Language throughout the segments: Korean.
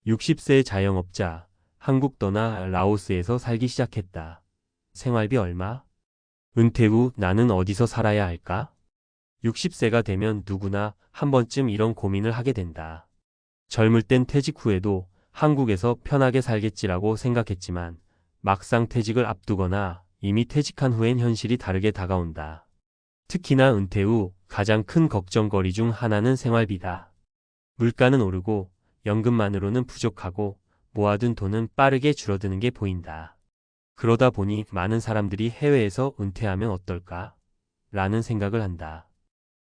60세 자영업자, 한국 떠나 라오스에서 살기 시작했다. 생활비 얼마? 은퇴 후 나는 어디서 살아야 할까? 60세가 되면 누구나 한 번쯤 이런 고민을 하게 된다. 젊을 땐 퇴직 후에도 한국에서 편하게 살겠지라고 생각했지만 막상 퇴직을 앞두거나 이미 퇴직한 후엔 현실이 다르게 다가온다. 특히나 은퇴 후 가장 큰 걱정거리 중 하나는 생활비다. 물가는 오르고 연금만으로는 부족하고 모아둔 돈은 빠르게 줄어드는 게 보인다. 그러다 보니 많은 사람들이 해외에서 은퇴하면 어떨까? 라는 생각을 한다.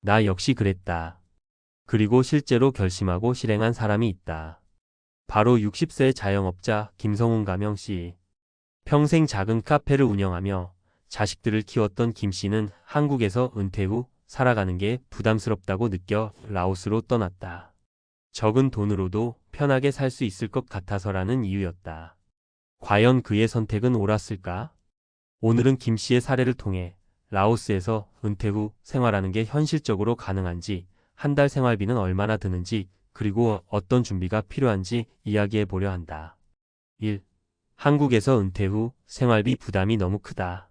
나 역시 그랬다. 그리고 실제로 결심하고 실행한 사람이 있다. 바로 60세 자영업자 김성훈 가명 씨. 평생 작은 카페를 운영하며 자식들을 키웠던 김 씨는 한국에서 은퇴 후 살아가는 게 부담스럽다고 느껴 라오스로 떠났다. 적은 돈으로도 편하게 살 수 있을 것 같아서라는 이유였다. 과연 그의 선택은 옳았을까? 오늘은 김 씨의 사례를 통해 라오스에서 은퇴 후 생활하는 게 현실적으로 가능한지, 한 달 생활비는 얼마나 드는지, 그리고 어떤 준비가 필요한지 이야기해 보려 한다. 1. 한국에서 은퇴 후 생활비 부담이 너무 크다.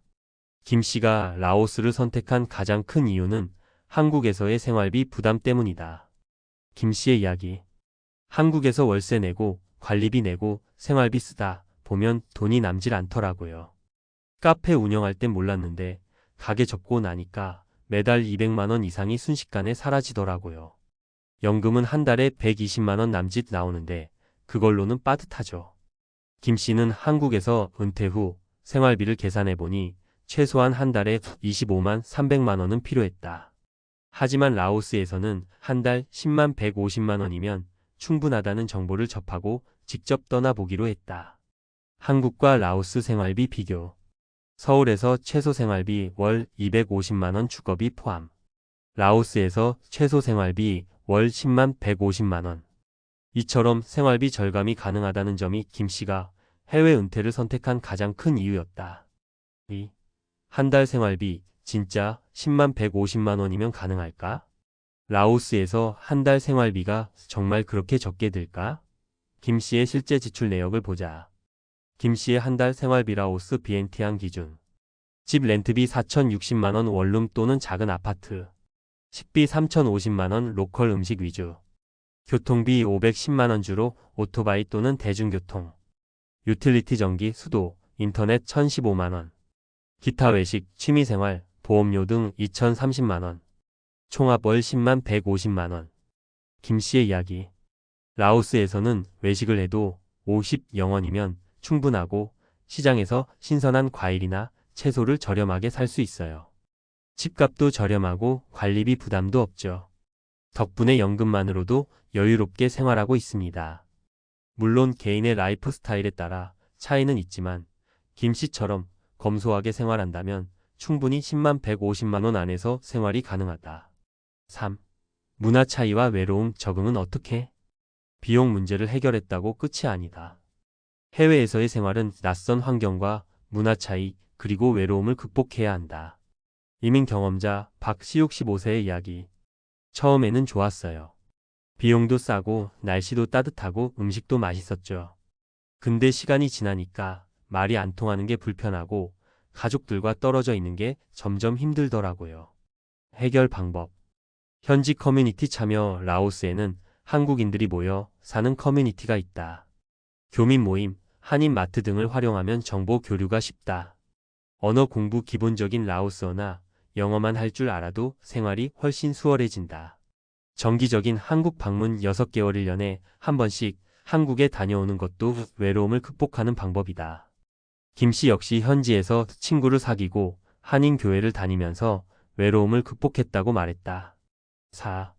김 씨가 라오스를 선택한 가장 큰 이유는 한국에서의 생활비 부담 때문이다. 김 씨의 이야기. 한국에서 월세 내고 관리비 내고 생활비 쓰다 보면 돈이 남질 않더라고요. 카페 운영할 땐 몰랐는데 가게 접고 나니까 매달 200만 원 이상이 순식간에 사라지더라고요. 연금은 한 달에 120만 원 남짓 나오는데 그걸로는 빠듯하죠. 김 씨는 한국에서 은퇴 후 생활비를 계산해 보니 최소한 한 달에 25만 300만 원은 필요했다. 하지만 라오스에서는 한 달 10만 150만 원이면 충분하다는 정보를 접하고 직접 떠나보기로 했다. 한국과 라오스 생활비 비교. 서울에서 최소 생활비 월 250만 원 주거비 포함. 라오스에서 최소 생활비 월 10만 150만 원. 이처럼 생활비 절감이 가능하다는 점이 김 씨가 해외 은퇴를 선택한 가장 큰 이유였다. 2. 한 달 생활비 진짜 10만 150만 원이면 가능할까? 라오스에서 한 달 생활비가 정말 그렇게 적게 들까? 김 씨의 실제 지출 내역을 보자. 김 씨의 한 달 생활비 라오스 비엔티안 기준. 집 렌트비 4,060만 원 원룸 또는 작은 아파트. 식비 3,050만 원 로컬 음식 위주. 교통비 510만 원 주로 오토바이 또는 대중교통. 유틸리티 전기, 수도, 인터넷 1,015만 원. 기타 외식, 취미생활, 보험료 등 2,030만 원. 총합 월 10만 150만 원. 김 씨의 이야기. 라오스에서는 외식을 해도 50영원이면 충분하고 시장에서 신선한 과일이나 채소를 저렴하게 살 수 있어요. 집값도 저렴하고 관리비 부담도 없죠. 덕분에 연금만으로도 여유롭게 생활하고 있습니다. 물론 개인의 라이프 스타일에 따라 차이는 있지만 김 씨처럼 검소하게 생활한다면 충분히 10만 150만 원 안에서 생활이 가능하다. 3. 문화 차이와 외로움 적응은 어떻게? 비용 문제를 해결했다고 끝이 아니다. 해외에서의 생활은 낯선 환경과 문화 차이 그리고 외로움을 극복해야 한다. 이민 경험자 박씨 65세의 이야기. 처음에는 좋았어요. 비용도 싸고 날씨도 따뜻하고 음식도 맛있었죠. 근데 시간이 지나니까 말이 안 통하는 게 불편하고 가족들과 떨어져 있는 게 점점 힘들더라고요. 해결 방법. 현지 커뮤니티 참여. 라오스에는 한국인들이 모여 사는 커뮤니티가 있다. 교민 모임, 한인 마트 등을 활용하면 정보 교류가 쉽다. 언어 공부. 기본적인 라오스어나 영어만 할 줄 알아도 생활이 훨씬 수월해진다. 정기적인 한국 방문 6개월 1년에 한 번씩 한국에 다녀오는 것도 외로움을 극복하는 방법이다. 김 씨 역시 현지에서 친구를 사귀고 한인 교회를 다니면서 외로움을 극복했다고 말했다. 4.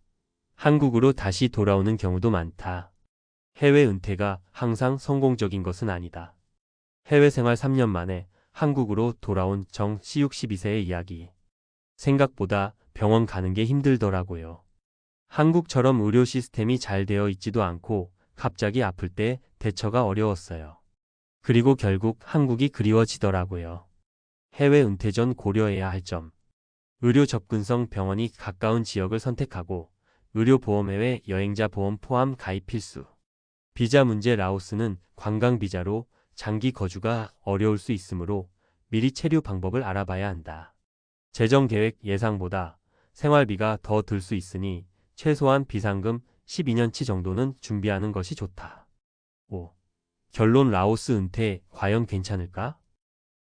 한국으로 다시 돌아오는 경우도 많다. 해외 은퇴가 항상 성공적인 것은 아니다. 해외 생활 3년 만에 한국으로 돌아온 정 씨 62세의 이야기. 생각보다 병원 가는 게 힘들더라고요. 한국처럼 의료 시스템이 잘 되어 있지도 않고 갑자기 아플 때 대처가 어려웠어요. 그리고 결국 한국이 그리워지더라고요. 해외 은퇴 전 고려해야 할 점. 의료 접근성. 병원이 가까운 지역을 선택하고 의료보험. 해외 여행자 보험 포함 가입 필수. 비자 문제. 라오스는 관광 비자로 장기 거주가 어려울 수 있으므로 미리 체류 방법을 알아봐야 한다. 재정 계획. 예상보다 생활비가 더 들 수 있으니 최소한 비상금 12년치 정도는 준비하는 것이 좋다. 5. 결론. 라오스 은퇴 과연 괜찮을까?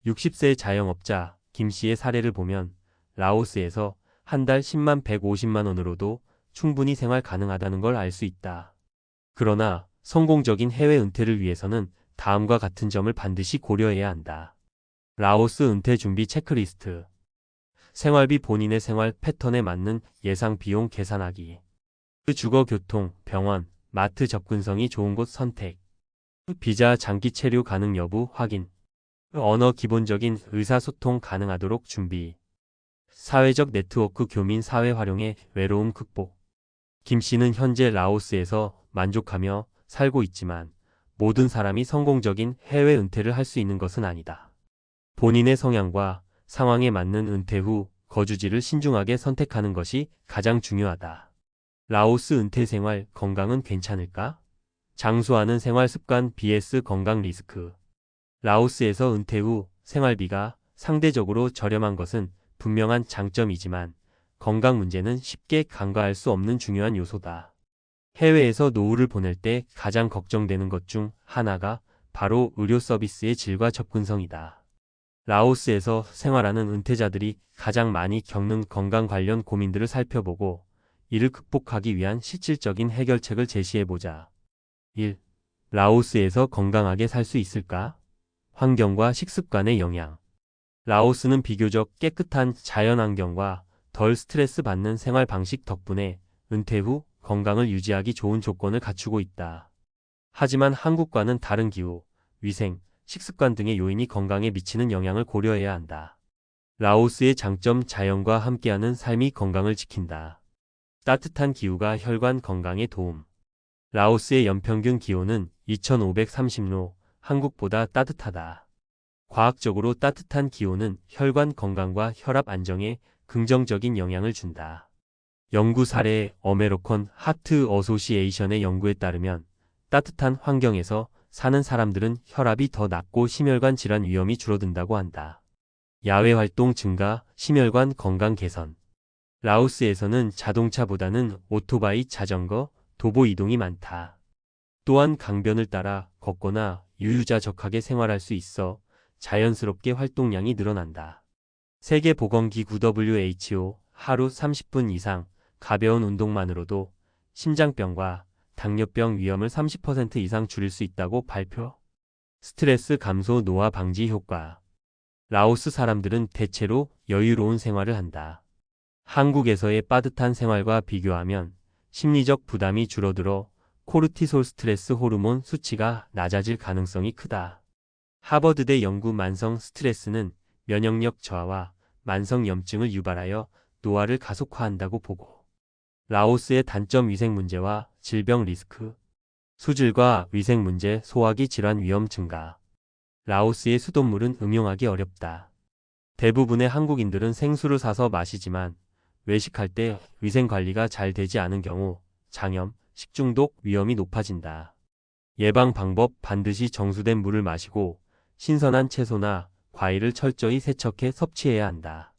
60세 자영업자 김 씨의 사례를 보면 라오스에서 한 달 10만 150만 원으로도 충분히 생활 가능하다는 걸 알 수 있다. 그러나 성공적인 해외 은퇴를 위해서는 다음과 같은 점을 반드시 고려해야 한다. 라오스 은퇴 준비 체크리스트. 생활비. 본인의 생활 패턴에 맞는 예상 비용 계산하기. 주거, 교통, 병원, 마트 접근성이 좋은 곳 선택. 비자 장기 체류 가능 여부 확인. 언어. 기본적인 의사소통 가능하도록 준비. 사회적 네트워크. 교민 사회 활용해 외로움 극복. 김 씨는 현재 라오스에서 만족하며 살고 있지만 모든 사람이 성공적인 해외 은퇴를 할 수 있는 것은 아니다. 본인의 성향과 상황에 맞는 은퇴 후 거주지를 신중하게 선택하는 것이 가장 중요하다. 라오스 은퇴 생활. 건강은 괜찮을까? 장수하는 생활 습관 vs 건강 리스크. 라오스에서 은퇴 후 생활비가 상대적으로 저렴한 것은 분명한 장점이지만 건강 문제는 쉽게 간과할 수 없는 중요한 요소다. 해외에서 노후를 보낼 때 가장 걱정되는 것 중 하나가 바로 의료 서비스의 질과 접근성이다. 라오스에서 생활하는 은퇴자들이 가장 많이 겪는 건강 관련 고민들을 살펴보고 이를 극복하기 위한 실질적인 해결책을 제시해보자. 1. 라오스에서 건강하게 살 수 있을까? 환경과 식습관의 영향. 라오스는 비교적 깨끗한 자연환경과 덜 스트레스 받는 생활 방식 덕분에 은퇴 후 건강을 유지하기 좋은 조건을 갖추고 있다. 하지만 한국과는 다른 기후, 위생, 식습관 등의 요인이 건강에 미치는 영향을 고려해야 한다. 라오스의 장점. 자연과 함께하는 삶이 건강을 지킨다. 따뜻한 기후가 혈관 건강에 도움. 라오스의 연평균 기온은 2530도, 한국보다 따뜻하다. 과학적으로 따뜻한 기온은 혈관 건강과 혈압 안정에 긍정적인 영향을 준다. 연구 사례. 어메리칸 하트 어소시에이션의 연구에 따르면 따뜻한 환경에서 사는 사람들은 혈압이 더 낮고 심혈관 질환 위험이 줄어든다고 한다. 야외 활동 증가. 심혈관 건강 개선. 라오스에서는 자동차보다는 오토바이, 자전거, 도보 이동이 많다. 또한 강변을 따라 걷거나 유유자적하게 생활할 수 있어 자연스럽게 활동량이 늘어난다. 세계보건기구 WHO 하루 30분 이상 가벼운 운동만으로도 심장병과 당뇨병 위험을 30% 이상 줄일 수 있다고 발표. 스트레스 감소. 노화 방지 효과. 라오스 사람들은 대체로 여유로운 생활을 한다. 한국에서의 빠듯한 생활과 비교하면 심리적 부담이 줄어들어 코르티솔 스트레스 호르몬 수치가 낮아질 가능성이 크다. 하버드대 연구. 만성 스트레스는 면역력 저하와 만성 염증을 유발하여 노화를 가속화한다고 보고. 라오스의 단점. 위생 문제와 질병 리스크. 수질과 위생 문제. 소화기 질환 위험 증가. 라오스의 수돗물은 음용하기 어렵다. 대부분의 한국인들은 생수를 사서 마시지만 외식할 때 위생 관리가 잘 되지 않은 경우 장염, 식중독 위험이 높아진다. 예방 방법. 반드시 정수된 물을 마시고 신선한 채소나 과일을 철저히 세척해 섭취해야 한다.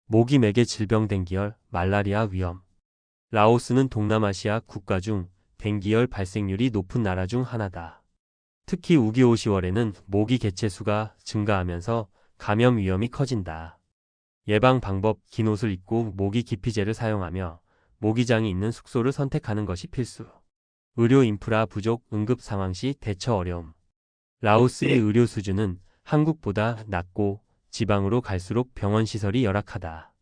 모기, 매개 질병. 댕기열, 말라리아 위험. 라오스는 동남아시아 국가 중 댕기열 발생률이 높은 나라 중 하나다. 특히 우기 5, 10월에는 모기 개체 수가 증가하면서 감염 위험이 커진다. 예방 방법. 긴 옷을 입고 모기 기피제를 사용하며 모기장이 있는 숙소를 선택하는 것이 필수. 의료 인프라 부족. 응급 상황 시 대처 어려움. 라오스의 의료 수준은 한국보다 낮고 지방으로 갈수록 병원 시설이 열악하다.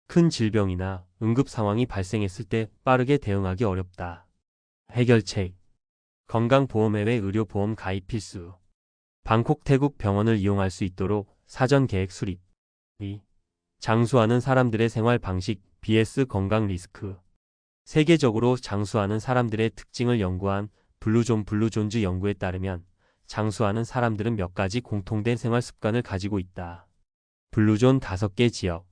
큰 질병이나 응급 상황이 발생했을 때 빠르게 대응하기 어렵다. 해결책. 건강보험회회 의료보험 가입 필수. 방콕 태국 병원을 이용할 수 있도록 사전 계획 수립. 2. 장수하는 사람들의 생활 방식 vs 건강 리스크. 세계적으로 장수하는 사람들의 특징을 연구한 블루존즈 연구에 따르면 장수하는 사람들은 몇 가지 공통된 생활 습관을 가지고 있다. 블루존 5개 지역.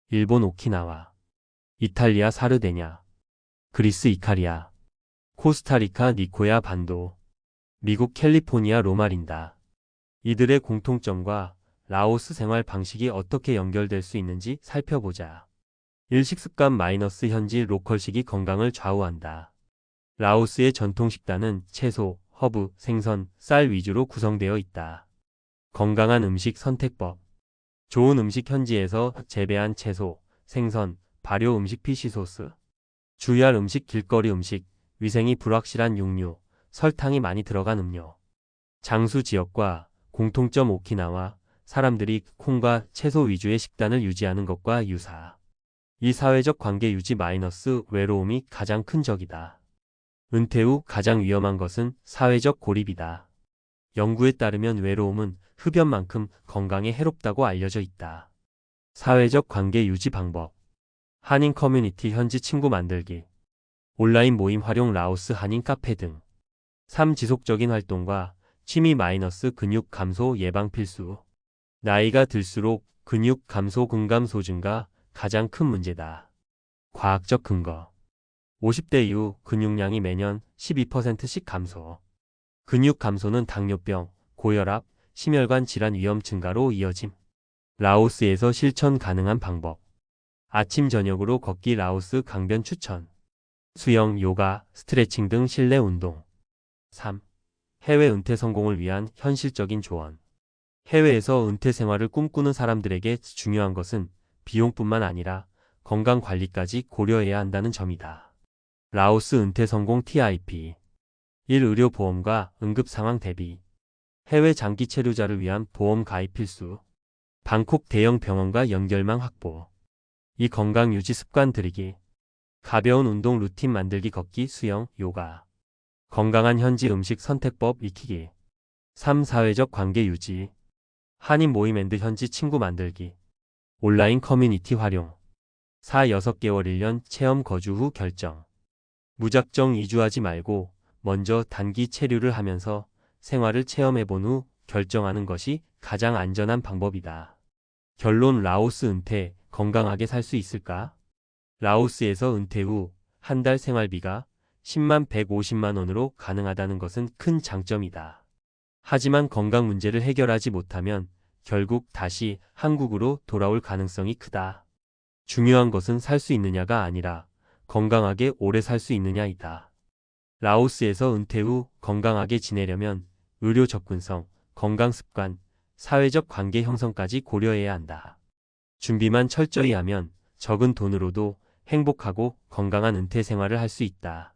일본 오키나와, 이탈리아 사르데냐, 그리스 이카리아, 코스타리카 니코야 반도. 미국 캘리포니아 로말린다. 이들의 공통점과 라오스 생활 방식이 어떻게 연결될 수 있는지 살펴보자. 일식습관 마이너스 현지 로컬식이 건강을 좌우한다. 라오스의 전통 식단은 채소, 허브, 생선, 쌀 위주로 구성되어 있다. 건강한 음식 선택법. 좋은 음식 현지에서 재배한 채소, 생선, 발효 음식 피시소스. 주의할 음식 길거리 음식, 위생이 불확실한 육류, 설탕이 많이 들어간 음료. 장수 지역과 공통점 오키나와 사람들이 콩과 채소 위주의 식단을 유지하는 것과 유사. 이 사회적 관계 유지 마이너스 외로움이 가장 큰 적이다. 은퇴 후 가장 위험한 것은 사회적 고립이다. 연구에 따르면 외로움은 흡연만큼 건강에 해롭다고 알려져 있다. 사회적 관계 유지 방법. 한인 커뮤니티 현지 친구 만들기. 온라인 모임 활용 라오스 한인 카페 등. 3. 지속적인 활동과 취미 마이너스 근육 감소 예방 필수. 나이가 들수록 근육 감소 근감소 증가 가장 큰 문제다. 과학적 근거. 50대 이후 근육량이 매년 12%씩 감소. 근육 감소는 당뇨병, 고혈압, 심혈관 질환 위험 증가로 이어짐. 라오스에서 실천 가능한 방법. 아침 저녁으로 걷기 라오스 강변 추천. 수영, 요가, 스트레칭 등 실내 운동. 3. 해외 은퇴 성공을 위한 현실적인 조언. 해외에서 은퇴 생활을 꿈꾸는 사람들에게 중요한 것은 비용뿐만 아니라 건강 관리까지 고려해야 한다는 점이다. 라오스 은퇴 성공 TIP. 1. 의료보험과 응급상황 대비. 해외 장기 체류자를 위한 보험 가입 필수. 방콕 대형 병원과 연결망 확보. 2. 건강 유지 습관 들이기. 가벼운 운동 루틴 만들기 걷기 수영 요가. 건강한 현지 음식 선택법 익히기. 3. 사회적 관계 유지. 한인 모임 앤드 현지 친구 만들기. 온라인 커뮤니티 활용. 4. 6개월 1년 체험 거주 후 결정. 무작정 이주하지 말고 먼저 단기 체류를 하면서 생활을 체험해본 후 결정하는 것이 가장 안전한 방법이다. 결론 라오스 은퇴 건강하게 살 수 있을까? 라오스에서 은퇴 후 한 달 생활비가 10만 150만 원으로 가능하다는 것은 큰 장점이다. 하지만 건강 문제를 해결하지 못하면 결국 다시 한국으로 돌아올 가능성이 크다. 중요한 것은 살 수 있느냐가 아니라 건강하게 오래 살 수 있느냐이다. 라오스에서 은퇴 후 건강하게 지내려면 의료 접근성, 건강 습관, 사회적 관계 형성까지 고려해야 한다. 준비만 철저히 하면 적은 돈으로도 행복하고 건강한 은퇴 생활을 할 수 있다.